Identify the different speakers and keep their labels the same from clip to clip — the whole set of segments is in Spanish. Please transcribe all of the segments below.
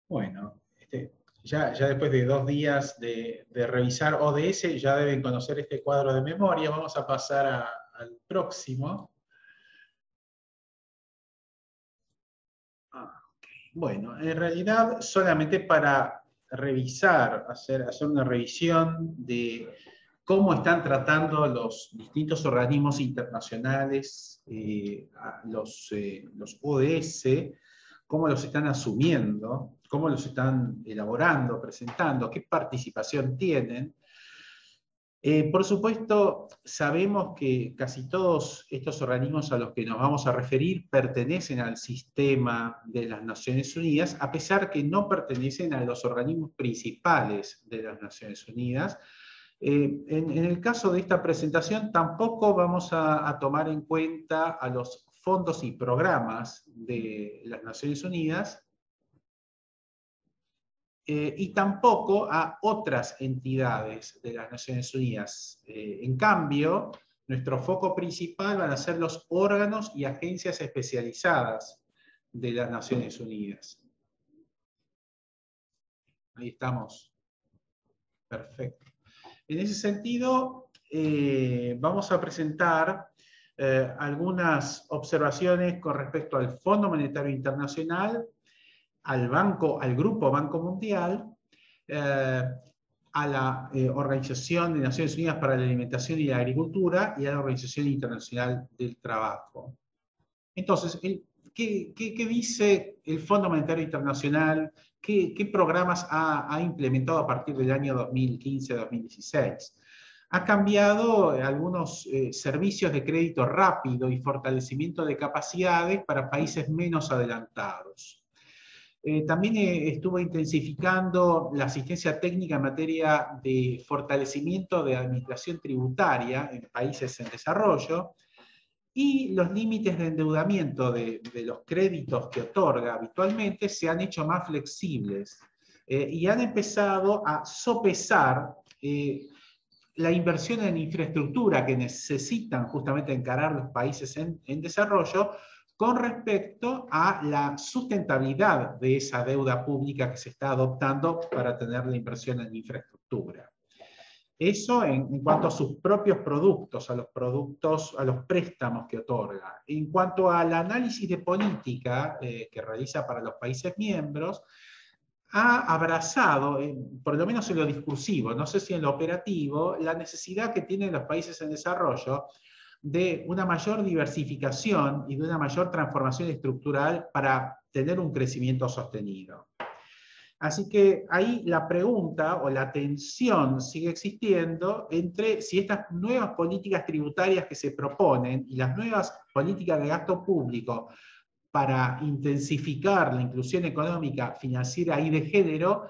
Speaker 1: Bueno, ya después de 2 días de revisar ODS, ya deben conocer este cuadro de memoria. Vamos a pasar al próximo. Bueno, en realidad solamente para revisar, hacer una revisión de cómo están tratando los distintos organismos internacionales, los ODS, cómo los están asumiendo, cómo los están elaborando, presentando, qué participación tienen. Por supuesto, sabemos que casi todos estos organismos a los que nos vamos a referir pertenecen al sistema de las Naciones Unidas, a pesar que no pertenecen a los organismos principales de las Naciones Unidas. En el caso de esta presentación, tampoco vamos a tomar en cuenta a los fondos y programas de las Naciones Unidas, y tampoco a otras entidades de las Naciones Unidas. En cambio, nuestro foco principal van a ser los órganos y agencias especializadas de las Naciones Unidas. Ahí estamos. Perfecto. En ese sentido, vamos a presentar algunas observaciones con respecto al Fondo Monetario Internacional, al Grupo Banco Mundial, a la Organización de Naciones Unidas para la Alimentación y la Agricultura y a la Organización Internacional del Trabajo. Entonces, ¿qué dice el Fondo Monetario Internacional? ¿Qué programas ha implementado a partir del año 2015-2016? Ha cambiado algunos servicios de crédito rápido y fortalecimiento de capacidades para países menos adelantados. También estuvo intensificando la asistencia técnica en materia de fortalecimiento de administración tributaria en países en desarrollo, y los límites de endeudamiento de los créditos que otorga habitualmente se han hecho más flexibles, y han empezado a sopesar la inversión en infraestructura que necesitan justamente encarar los países en desarrollo con respecto a la sustentabilidad de esa deuda pública que se está adoptando para tener la inversión en infraestructura. Eso en cuanto a sus propios productos, a los préstamos que otorga. En cuanto al análisis de política que realiza para los países miembros, ha abrazado, por lo menos en lo discursivo, no sé si en lo operativo, la necesidad que tienen los países en desarrollo de una mayor diversificación y de una mayor transformación estructural para tener un crecimiento sostenido. Así que ahí la pregunta o la tensión sigue existiendo entre si estas nuevas políticas tributarias que se proponen y las nuevas políticas de gasto público para intensificar la inclusión económica, financiera y de género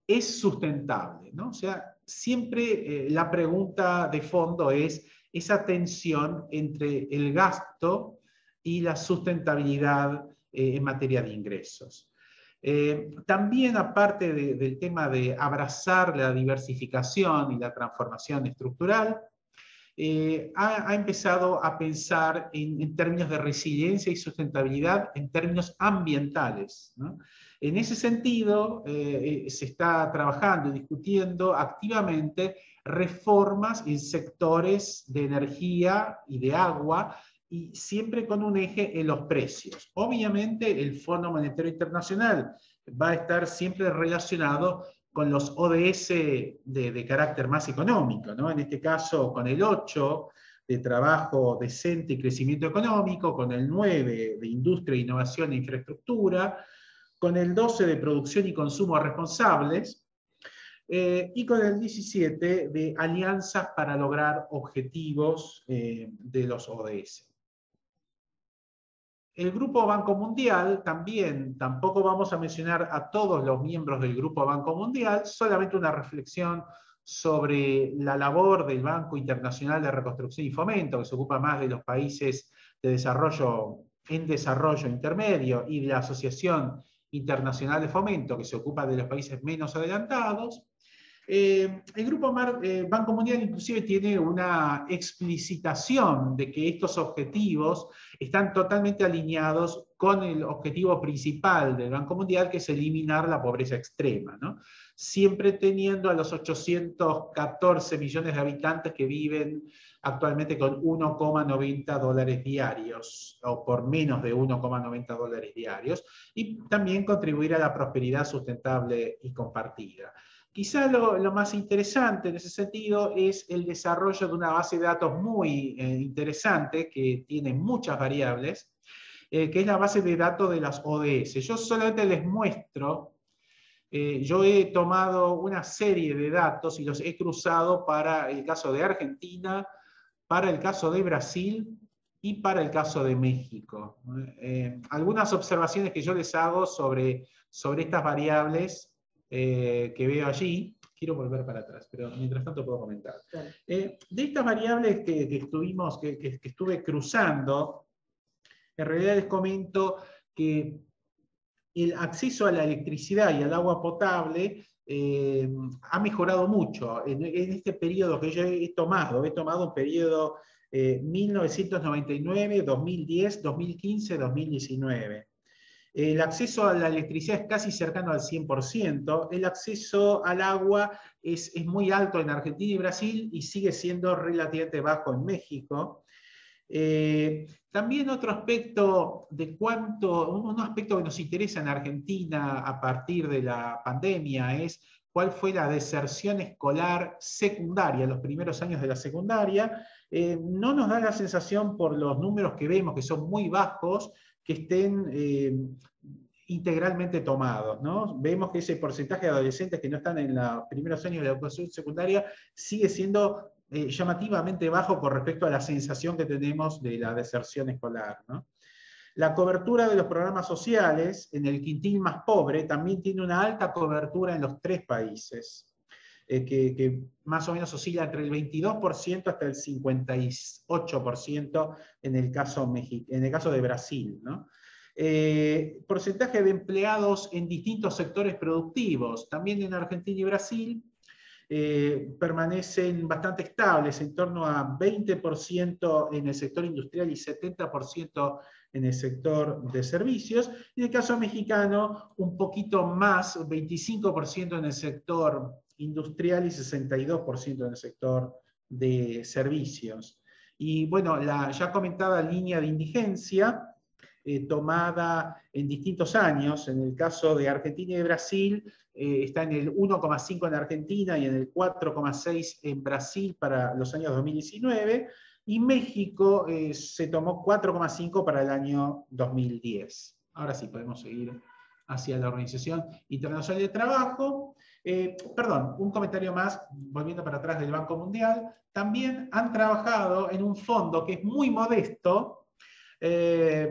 Speaker 1: es sustentable, ¿no? O sea, siempre la pregunta de fondo es esa tensión entre el gasto y la sustentabilidad en materia de ingresos. También, aparte del tema de abrazar la diversificación y la transformación estructural, ha empezado a pensar en términos de resiliencia y sustentabilidad en términos ambientales, ¿no? En ese sentido, se está trabajando y discutiendo activamente reformas en sectores de energía y de agua, y siempre con un eje en los precios. Obviamente, el Fondo Monetario Internacional va a estar siempre relacionado con los ODS de carácter más económico, ¿no? En este caso, con el 8 de trabajo decente y crecimiento económico, con el 9 de industria, innovación e infraestructura, con el 12 de producción y consumo responsables, y con el 17 de alianzas para lograr objetivos de los ODS. El Grupo Banco Mundial tampoco vamos a mencionar a todos los miembros del Grupo Banco Mundial, solamente una reflexión sobre la labor del Banco Internacional de Reconstrucción y Fomento, que se ocupa más de los países de desarrollo en desarrollo intermedio, y de la Asociación Internacional de Fomento, que se ocupa de los países menos adelantados. El Grupo Banco Mundial inclusive tiene una explicitación de que estos objetivos están totalmente alineados con el objetivo principal del Banco Mundial, que es eliminar la pobreza extrema, ¿no? Siempre teniendo a los 814 millones de habitantes que viven actualmente con 1,90 dólares diarios, o por menos de 1,90 dólares diarios, y también contribuir a la prosperidad sustentable y compartida. Quizá lo más interesante en ese sentido es el desarrollo de una base de datos muy interesante, que tiene muchas variables, que es la base de datos de las ODS. Yo solamente les muestro, yo he tomado una serie de datos y los he cruzado para el caso de Argentina, para el caso de Brasil y para el caso de México. Algunas observaciones que yo les hago sobre estas variables que veo allí, quiero volver para atrás, pero mientras tanto puedo comentar. Claro. De estas variables que estuve cruzando, en realidad les comento que el acceso a la electricidad y al agua potable ha mejorado mucho. En este periodo que yo he tomado un periodo 1999, 2010, 2015, 2019. El acceso a la electricidad es casi cercano al 100%, el acceso al agua es muy alto en Argentina y Brasil y sigue siendo relativamente bajo en México. También otro aspecto un aspecto que nos interesa en Argentina a partir de la pandemia es cuál fue la deserción escolar secundaria, los primeros años de la secundaria. No nos da la sensación por los números que vemos, que son muy bajos, que estén integralmente tomados, ¿no? Vemos que ese porcentaje de adolescentes que no están en los primeros años de la educación secundaria sigue siendo llamativamente bajo con respecto a la sensación que tenemos de la deserción escolar, ¿no? La cobertura de los programas sociales en el quintil más pobre también tiene una alta cobertura en los 3 países, que más o menos oscila entre el 22% hasta el 58% en el caso de Brasil, ¿no? Porcentaje de empleados en distintos sectores productivos, también en Argentina y Brasil, permanecen bastante estables, en torno a 20% en el sector industrial y 70% en el sector de servicios. En el caso mexicano, un poquito más, 25% en el sector industrial y 62% en el sector de servicios. Y bueno, la ya comentada línea de indigencia, tomada en distintos años, en el caso de Argentina y Brasil, está en el 1,5 en Argentina y en el 4,6 en Brasil para los años 2019, y México se tomó 4,5 para el año 2010. Ahora sí, podemos seguir hacia la Organización Internacional del Trabajo. Perdón, un comentario más, volviendo para atrás del Banco Mundial. También han trabajado en un fondo que es muy modesto.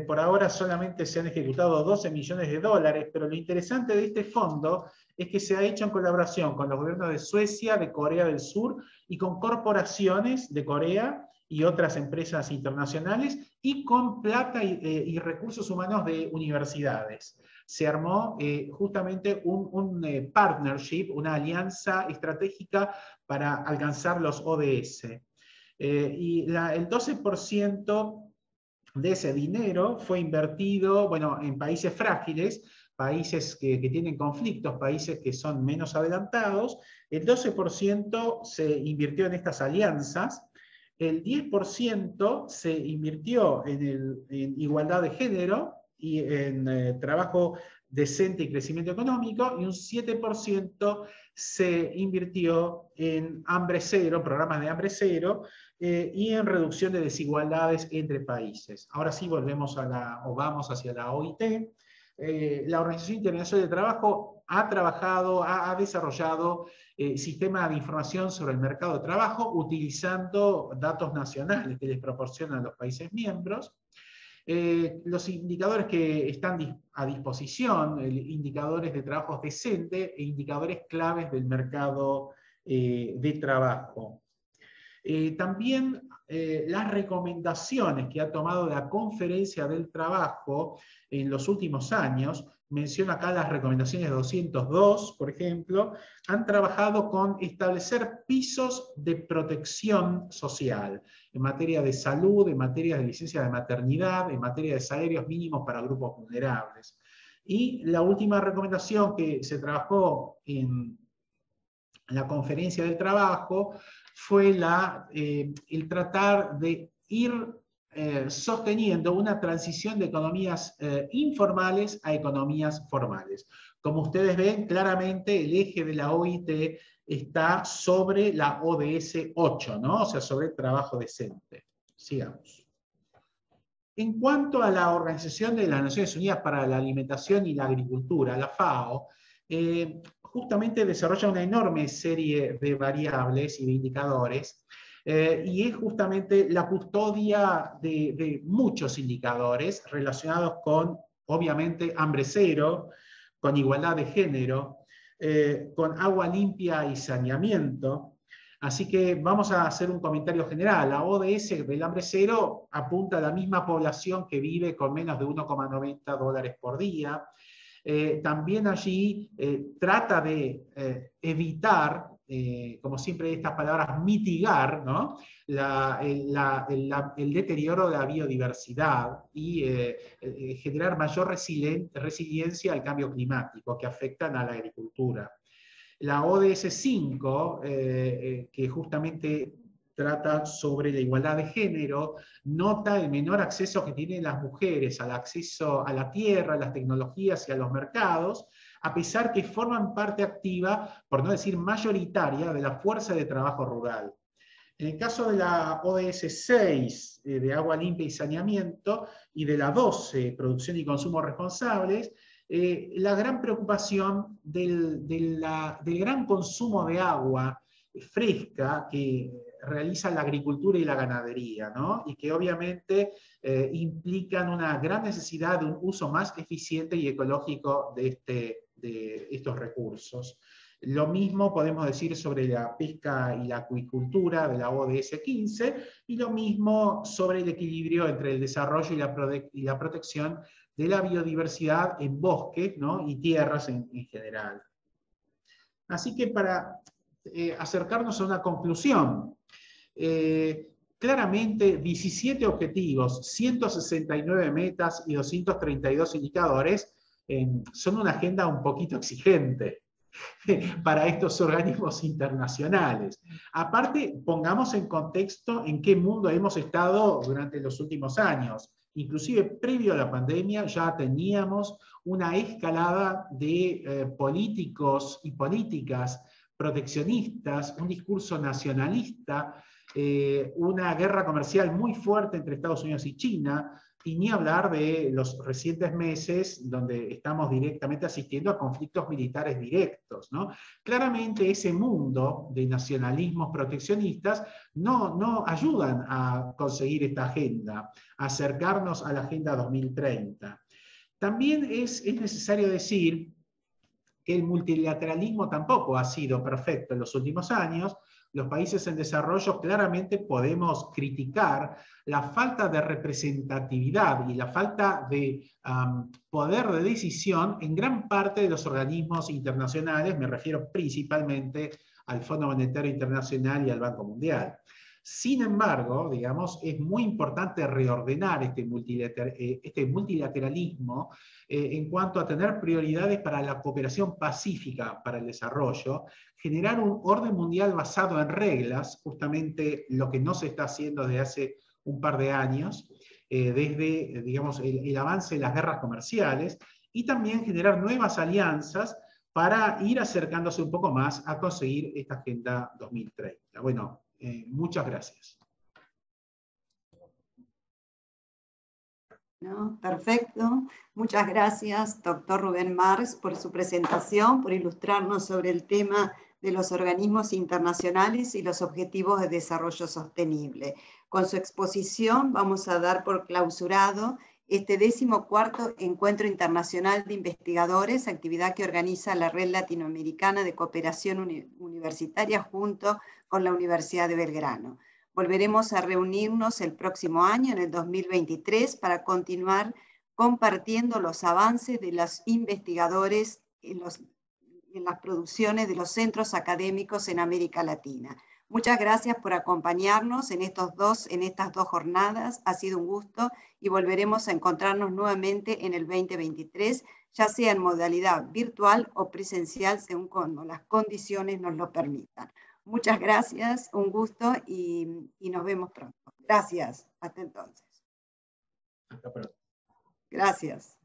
Speaker 1: Por ahora solamente se han ejecutado 12 millones de dólares, pero lo interesante de este fondo es que se ha hecho en colaboración con los gobiernos de Suecia, de Corea del Sur y con corporaciones de Corea y otras empresas internacionales, y con plata y recursos humanos de universidades. Se armó justamente un partnership, una alianza estratégica para alcanzar los ODS. Y el 12% de ese dinero fue invertido, bueno, en países frágiles, países que tienen conflictos, países que son menos adelantados. El 12% se invirtió en estas alianzas, el 10% se invirtió en igualdad de género y en trabajo decente y crecimiento económico, y un 7% se invirtió en hambre cero, programas de hambre cero, y en reducción de desigualdades entre países. Ahora sí vamos hacia la OIT. La Organización Internacional del Trabajo ha desarrollado sistemas de información sobre el mercado de trabajo utilizando datos nacionales que les proporcionan los países miembros. Los indicadores que están a disposición, indicadores de trabajo decente e indicadores claves del mercado de trabajo. También las recomendaciones que ha tomado la Conferencia del Trabajo en los últimos años, menciono acá las recomendaciones 202, por ejemplo, han trabajado con establecer pisos de protección social en materia de salud, en materia de licencia de maternidad, en materia de salarios mínimos para grupos vulnerables. Y la última recomendación que se trabajó en la Conferencia del Trabajo fue el tratar de ir sosteniendo una transición de economías informales a economías formales. Como ustedes ven, claramente el eje de la OIT está sobre la ODS 8, ¿no? O sea, sobre el trabajo decente. Sigamos. En cuanto a la Organización de las Naciones Unidas para la Alimentación y la Agricultura, la FAO, justamente desarrolla una enorme serie de variables y de indicadores, y es justamente la custodia de muchos indicadores relacionados con, obviamente, hambre cero, con igualdad de género, con agua limpia y saneamiento. Así que vamos a hacer un comentario general. La ODS del hambre cero apunta a la misma población que vive con menos de $1,90 por día. También allí trata de evitar, como siempre estas palabras, mitigar, ¿no? el deterioro de la biodiversidad y generar mayor resiliencia al cambio climático que afectan a la agricultura. La ODS 5, que justamente trata sobre la igualdad de género, nota el menor acceso que tienen las mujeres al acceso a la tierra, a las tecnologías y a los mercados, a pesar que forman parte activa, por no decir mayoritaria, de la fuerza de trabajo rural. En el caso de la ODS 6, de agua limpia y saneamiento, y de la 12, producción y consumo responsables, la gran preocupación del gran consumo de agua fresca que realiza la agricultura y la ganadería, ¿no? Y que obviamente implican una gran necesidad de un uso más eficiente y ecológico de estos recursos. Lo mismo podemos decir sobre la pesca y la acuicultura de la ODS 15, y lo mismo sobre el equilibrio entre el desarrollo y la protección de la biodiversidad en bosques, ¿no? Y tierras en general. Así que para acercarnos a una conclusión, claramente 17 objetivos, 169 metas y 232 indicadores son una agenda un poquito exigente para estos organismos internacionales. Aparte, pongamos en contexto en qué mundo hemos estado durante los últimos años. Inclusive previo a la pandemia ya teníamos una escalada de políticos y políticas proteccionistas, un discurso nacionalista, una guerra comercial muy fuerte entre Estados Unidos y China, y ni hablar de los recientes meses donde estamos directamente asistiendo a conflictos militares directos, ¿no? Claramente ese mundo de nacionalismos proteccionistas no ayudan a conseguir esta agenda, a acercarnos a la Agenda 2030. También es necesario decir que el multilateralismo tampoco ha sido perfecto en los últimos años. Los países en desarrollo claramente podemos criticar la falta de representatividad y la falta de poder de decisión en gran parte de los organismos internacionales, me refiero principalmente al Fondo Monetario Internacional y al Banco Mundial. Sin embargo, digamos, es muy importante reordenar este multilateralismo en cuanto a tener prioridades para la cooperación pacífica para el desarrollo, generar un orden mundial basado en reglas, justamente lo que no se está haciendo desde hace un par de años, desde digamos, el avance de las guerras comerciales, y también generar nuevas alianzas para ir acercándose un poco más a conseguir esta Agenda 2030. Bueno, muchas gracias.
Speaker 2: ¿No? Perfecto. Muchas gracias, doctor Rubén Marx, por su presentación, por ilustrarnos sobre el tema de los organismos internacionales y los objetivos de desarrollo sostenible. Con su exposición vamos a dar por clausurado este 14º Encuentro Internacional de Investigadores, actividad que organiza la Red Latinoamericana de Cooperación Universitaria junto con la Universidad de Belgrano. Volveremos a reunirnos el próximo año, en el 2023, para continuar compartiendo los avances de los investigadores en las producciones de los centros académicos en América Latina. Muchas gracias por acompañarnos en estas dos jornadas. Ha sido un gusto y volveremos a encontrarnos nuevamente en el 2023, ya sea en modalidad virtual o presencial, según cuando las condiciones nos lo permitan. Muchas gracias, un gusto y nos vemos pronto. Gracias, hasta entonces.
Speaker 1: Hasta pronto.
Speaker 2: Gracias.